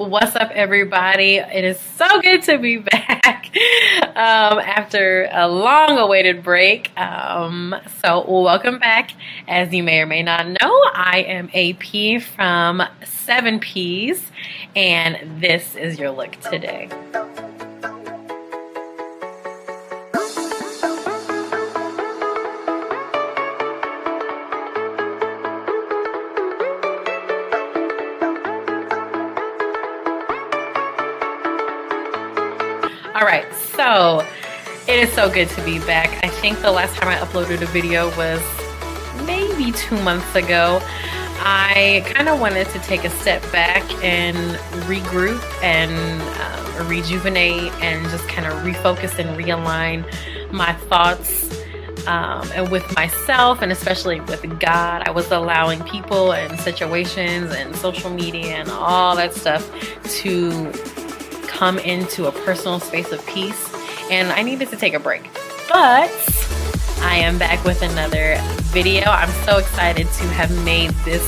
What's up, everybody? It is so good to be back after a long-awaited break. So welcome back. As you may or may not know, I am AP from 7 Peez, and this is your look today. Alright, so it is so good to be back. I think the last time I uploaded a video was maybe 2 months ago. I kind of wanted to take a step back and regroup and rejuvenate and just kind of refocus and realign my thoughts and with myself, and especially with God. I was allowing people and situations and social media and all that stuff to come into a personal space of peace, and I needed to take a break. But I am back with another video. I'm so excited to have made this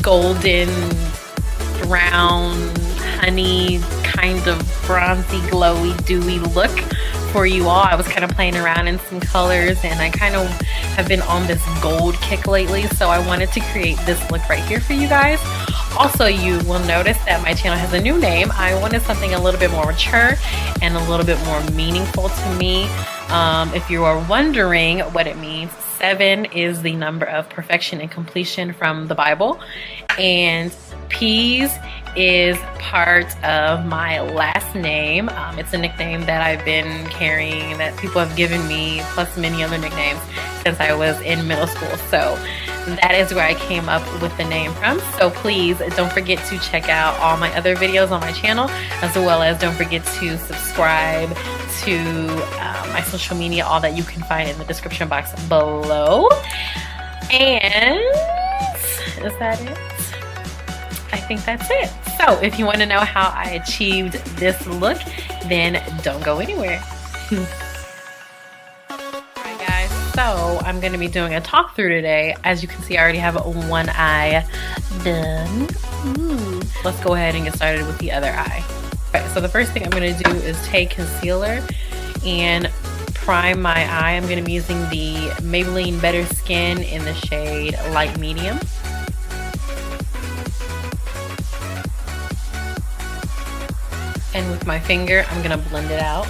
golden brown honey kind of bronzy glowy dewy look for you all. I was kind of playing around in some colors, and I kind of have been on this gold kick lately, so I wanted to create this look right here for you guys. Also, you will notice that my channel has a new name. I wanted something a little bit more mature and a little bit more meaningful to me. If you are wondering what it means, 7 is the number of perfection and completion from the Bible, and Peez is part of my last name. It's a nickname that I've been carrying, that people have given me, plus many other nicknames since I was in middle school. So that is where I came up with the name from. So please don't forget to check out all my other videos on my channel, as well as don't forget to subscribe to my social media, all that you can find in the description box below. And is that it? I think that's it. So if you want to know how I achieved this look, then don't go anywhere. Alright guys, so I'm going to be doing a talk through today. As you can see, I already have one eye done. Ooh. Let's go ahead and get started with the other eye. Okay, so the first thing I'm going to do is take concealer and prime my eye. I'm going to be using the Maybelline Better Skin in the shade Light Medium. And with my finger, I'm gonna blend it out.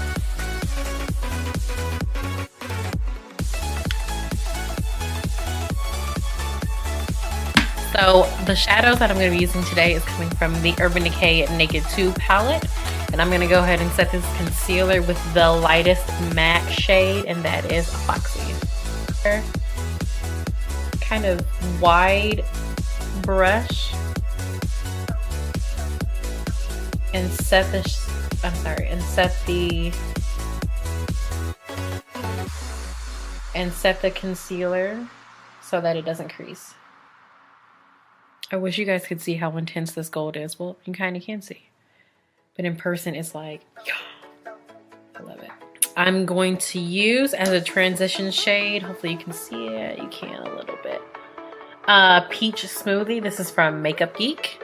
So the shadows that I'm gonna be using today is coming from the Urban Decay Naked 2 palette. And I'm gonna go ahead and set this concealer with the lightest matte shade, and that is Foxy. Kind of wide brush. And set the concealer so that it doesn't crease. I wish you guys could see how intense this gold is. Well, you kind of can see, but in person it's like, yeah, I love it. I'm going to use as a transition shade, hopefully you can see it, you can a little bit, Peach Smoothie. This is from Makeup Geek.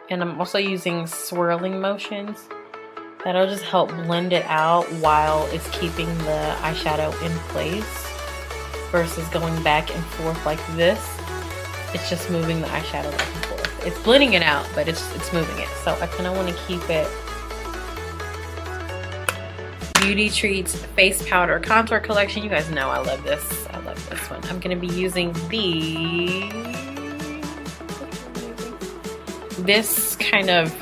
And I'm also using swirling motions. That'll just help blend it out while it's keeping the eyeshadow in place, versus going back and forth like this. It's just moving the eyeshadow back and forth. It's blending it out, but it's moving it. So I kind of want to keep it. Beauty Treats Face Powder Contour Collection. You guys know I love this. I love this one. I'm going to be using this kind of,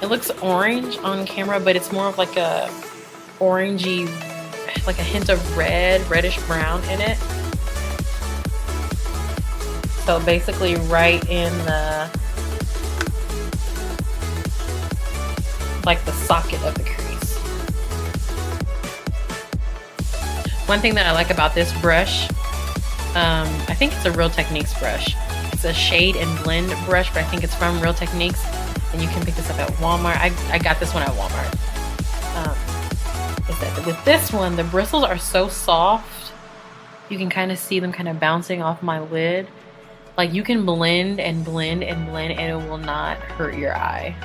it looks orange on camera, but it's more of like a orangey, like a hint of reddish brown in it. So basically right in the, like the socket of the crease. One thing that I like about this brush, I think it's a Real Techniques brush. It's a shade and blend brush, but I think it's from Real Techniques, and you can pick this up at Walmart. I got this one at Walmart. With this one, the bristles are so soft, you can kind of see them kind of bouncing off my lid, Like, you can blend and blend and blend and it will not hurt your eye.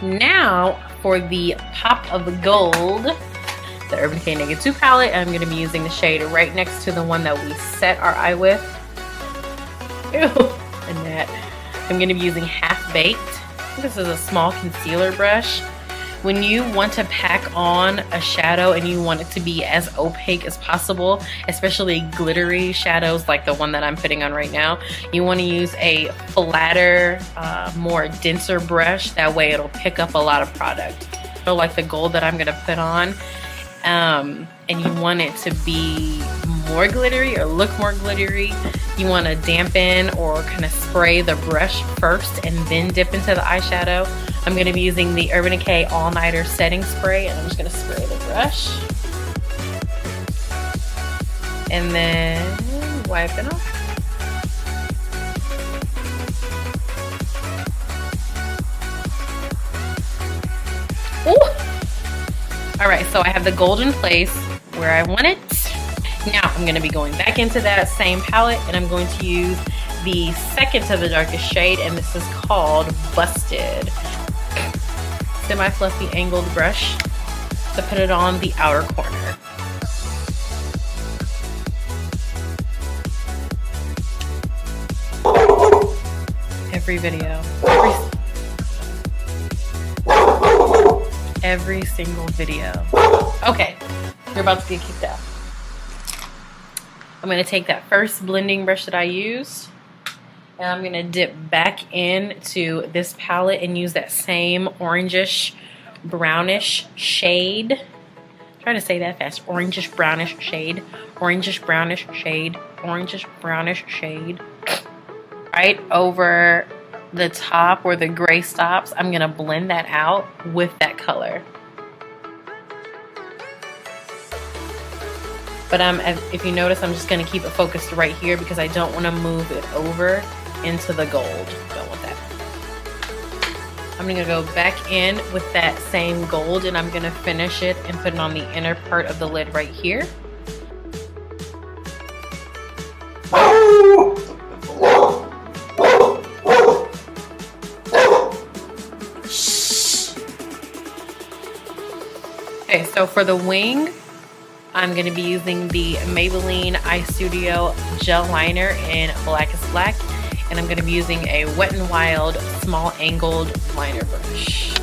Now for the pop of the gold, the Urban Decay Naked 2 palette. I'm going to be using the shade right next to the one that we set our eye with. Ew. And that. I'm going to be using Half Baked. This is a small concealer brush. When you want to pack on a shadow and you want it to be as opaque as possible, especially glittery shadows like the one that I'm putting on right now, you want to use a flatter, more denser brush. That way it'll pick up a lot of product. So like the gold that I'm going to put on, and you want it to be more glittery or look more glittery, you want to dampen or kind of spray the brush first and then dip into the eyeshadow. I'm going to be using the Urban Decay All Nighter Setting Spray, and I'm just going to spray the brush. And then wipe it off. Ooh! Alright, so I have the gold in place where I want it. Now I'm going to be going back into that same palette, and I'm going to use the second to the darkest shade, and this is called Busted. Semi-fluffy angled brush to put it on the outer corner. Every video, every single video. Okay, you're about to get kicked out. I'm going to take that first blending brush that I used, and I'm going to dip back into this palette and use that same orangish brownish shade. I'm trying to say that fast. Orangish brownish shade. Orangish brownish shade. Orangish brownish shade. Right over the top where the gray stops. I'm going to blend that out with that color. But if you notice, I'm just going to keep it focused right here because I don't want to move it over into the gold. Don't want that. I'm going to go back in with that same gold, and I'm going to finish it and put it on the inner part of the lid right here. Okay, so for the wing, I'm going to be using the Maybelline Eye Studio Gel Liner in Black is Black. And I'm going to be using a Wet n Wild small angled liner brush.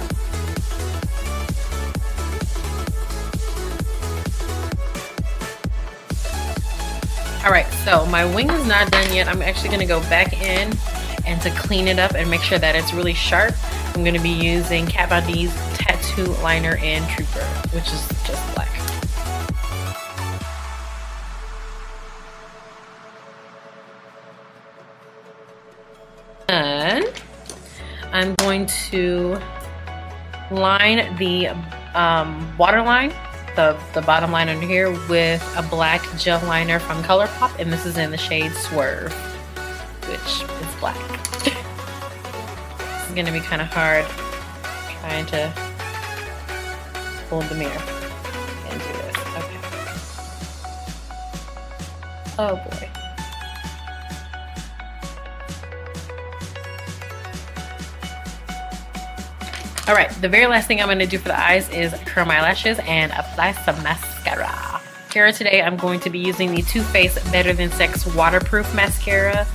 Alright, so my wing is not done yet. I'm actually going to go back in and to clean it up and make sure that it's really sharp, I'm going to be using Kat Von D's Tattoo Liner in Trooper, which is just black. And I'm going to line the waterline, the bottom line under here, with a black gel liner from ColourPop, and this is in the shade Swerve, which is black. It's gonna be kind of hard trying to hold the mirror and do this. Okay. Oh boy. All right, the very last thing I'm going to do for the eyes is curl my lashes and apply some mascara. Here today, I'm going to be using the Too Faced Better Than Sex Waterproof Mascara.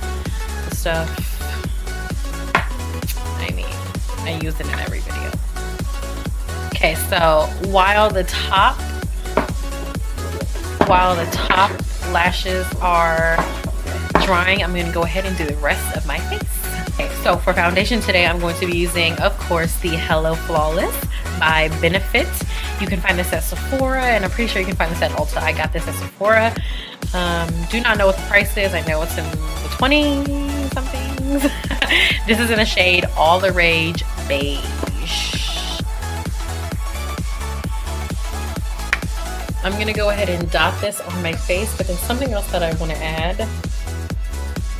This stuff, I mean, I use it in every video. Okay, so while the top lashes are drying, I'm going to go ahead and do the rest of my face. Okay, so for foundation today, I'm going to be using, of course, the Hello Flawless by Benefit. You can find this at Sephora, and I'm pretty sure you can find this at Ulta. I got this at Sephora. Do not know what the price is. I know it's in the 20-somethings. This is in the shade All the Rage Beige. I'm going to go ahead and dot this on my face, but there's something else that I want to add.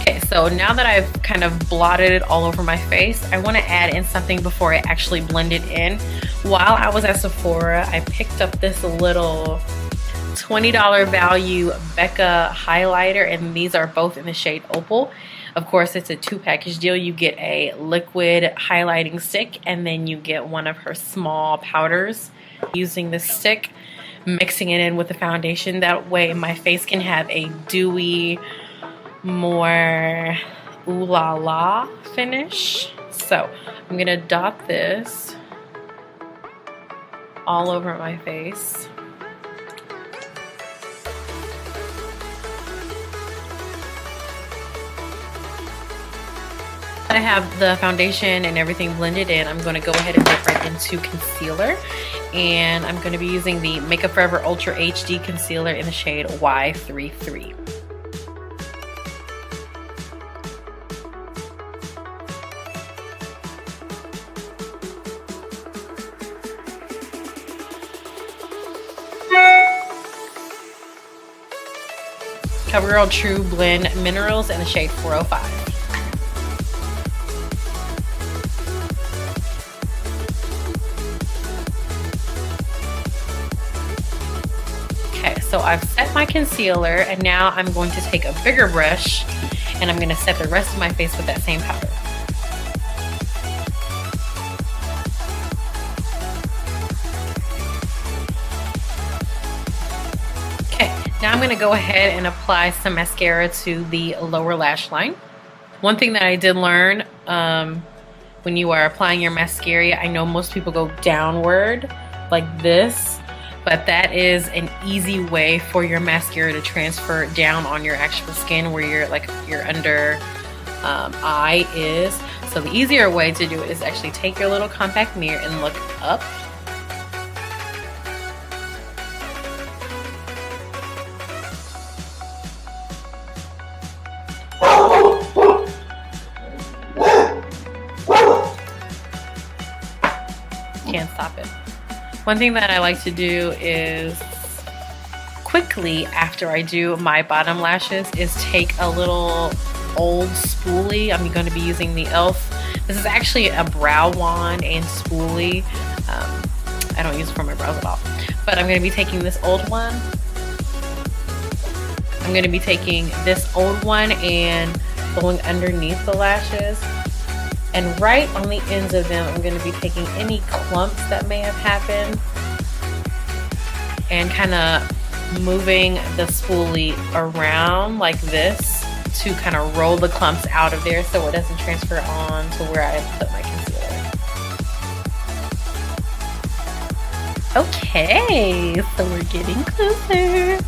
Okay, so now that I've kind of blotted it all over my face, I want to add in something before I actually blend it in. While I was at Sephora, I picked up this little $20 value Becca highlighter, and these are both in the shade Opal. Of course, it's a 2-package deal. You get a liquid highlighting stick, and then you get one of her small powders. Using the stick, mixing it in with the foundation. That way my face can have a dewy, more ooh la la finish. So I'm gonna dot this all over my face. I have the foundation and everything blended in. I'm going to go ahead and dip right into concealer, and I'm going to be using the Makeup Forever Ultra HD Concealer in the shade Y33. CoverGirl True Blend Minerals in the shade 405. So I've set my concealer, and now I'm going to take a bigger brush and I'm going to set the rest of my face with that same powder. Okay, now I'm going to go ahead and apply some mascara to the lower lash line. One thing that I did learn when you are applying your mascara, I know most people go downward like this, but that is an easy way for your mascara to transfer down on your actual skin where your under eye is. So the easier way to do it is actually take your little compact mirror and look up. Can't stop it. One thing that I like to do is quickly after I do my bottom lashes is take a little old spoolie. I'm going to be using the e.l.f. This is actually a brow wand and spoolie. I don't use it for my brows at all. But I'm going to be taking this old one. I'm going to be taking this old one and going underneath the lashes. And right on the ends of them, I'm going to be taking any clumps that may have happened and kind of moving the spoolie around like this to kind of roll the clumps out of there so it doesn't transfer on to where I put my concealer. Okay, so we're getting closer.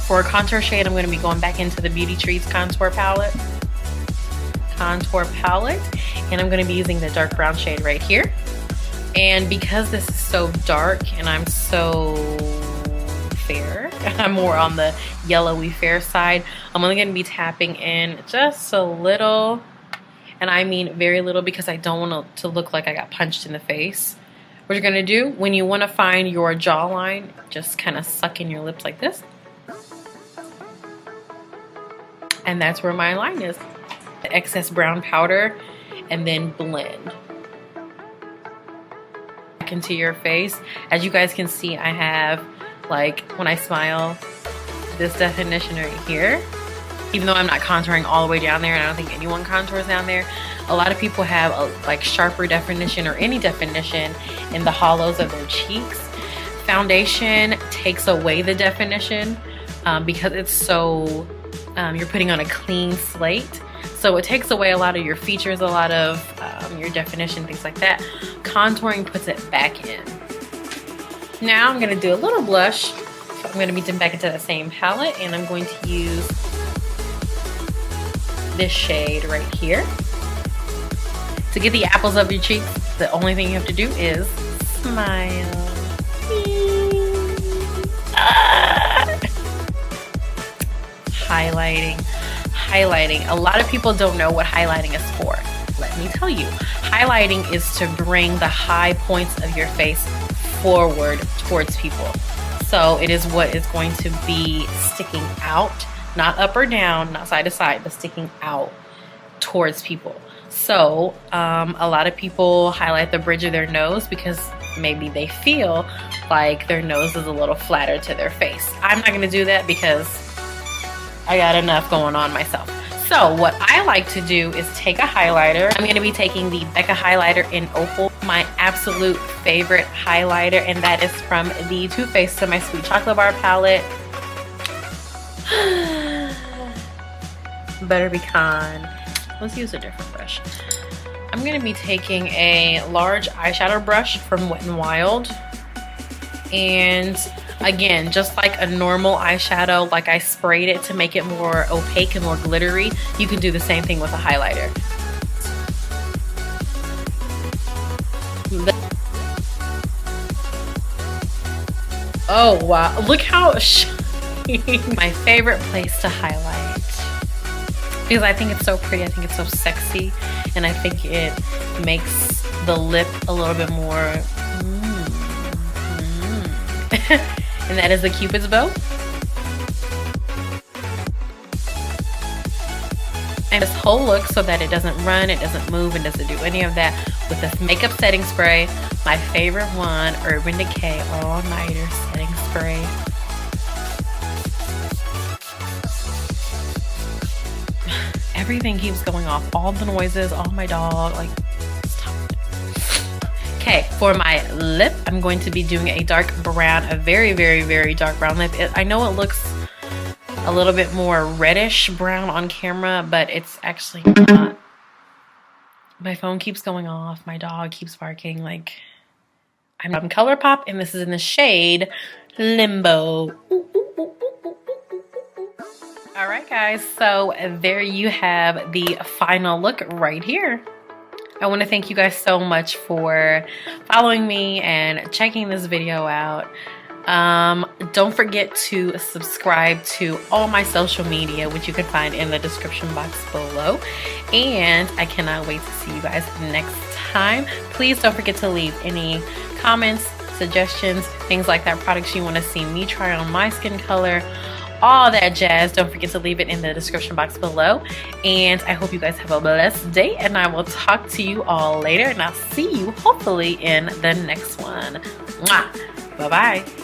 For a contour shade, I'm going to be going back into the Beauty Treats contour palette. And I'm going to be using the dark brown shade right here. And because this is so dark and I'm so fair, I'm more on the yellowy fair side, I'm only going to be tapping in just a little, and I mean very little, because I don't want it to look like I got punched in the face. What you're going to do when you want to find your jawline, just kind of suck in your lips like this, and that's where my line is. The excess brown powder, and then blend back into your face. As you guys can see, I have, like, when I smile, this definition right here. Even though I'm not contouring all the way down there, and I don't think anyone contours down there, a lot of people have a like sharper definition or any definition in the hollows of their cheeks. Foundation takes away the definition because it's so you're putting on a clean slate. So it takes away a lot of your features, a lot of your definition, things like that. Contouring puts it back in. Now I'm going to do a little blush. So I'm going to be dipping back into that same palette, and I'm going to use this shade right here. To get the apples of your cheeks, the only thing you have to do is smile. Highlighting. A lot of people don't know what highlighting is for. Let me tell you. Highlighting is to bring the high points of your face forward towards people. So it is what is going to be sticking out, not up or down, not side to side, but sticking out towards people. So a lot of people highlight the bridge of their nose because maybe they feel like their nose is a little flatter to their face. I'm not going to do that because I got enough going on myself. So what I like to do is take a highlighter. I'm going to be taking the Becca highlighter in Opal, my absolute favorite highlighter, and that is from the Too Faced My Sweet Chocolate Bar palette. Butter Pecan. Let's use a different brush. I'm going to be taking a large eyeshadow brush from Wet n Wild, and again, just like a normal eyeshadow, like I sprayed it to make it more opaque and more glittery, you can do the same thing with a highlighter. Oh wow, look how shiny. My favorite place to highlight, because I think it's so pretty, I think it's so sexy, and I think it makes the lip a little bit more and that is the Cupid's bow. And this whole look, so that it doesn't run, it doesn't move, it doesn't do any of that, with this makeup setting spray, my favorite one, Urban Decay All Nighter Setting Spray. Everything keeps going off, all the noises, all my dog, like, stop it. Okay, for my lip, I'm going to be doing a dark brown, a very, very, very dark brown lip. I know it looks a little bit more reddish brown on camera, but it's actually not. My phone keeps going off, my dog keeps barking, like, I'm ColourPop, and this is in the shade Limbo. Alright guys, so there you have the final look right here. I want to thank you guys so much for following me and checking this video out. Don't forget to subscribe to all my social media, which you can find in the description box below. And I cannot wait to see you guys next time. Please don't forget to leave any comments, suggestions, things like that, products you want to see me try on my skin color, all that jazz. Don't forget to leave it in the description box below. And I hope you guys have a blessed day, and I will talk to you all later, and I'll see you hopefully in the next one. Mwah! Bye-bye.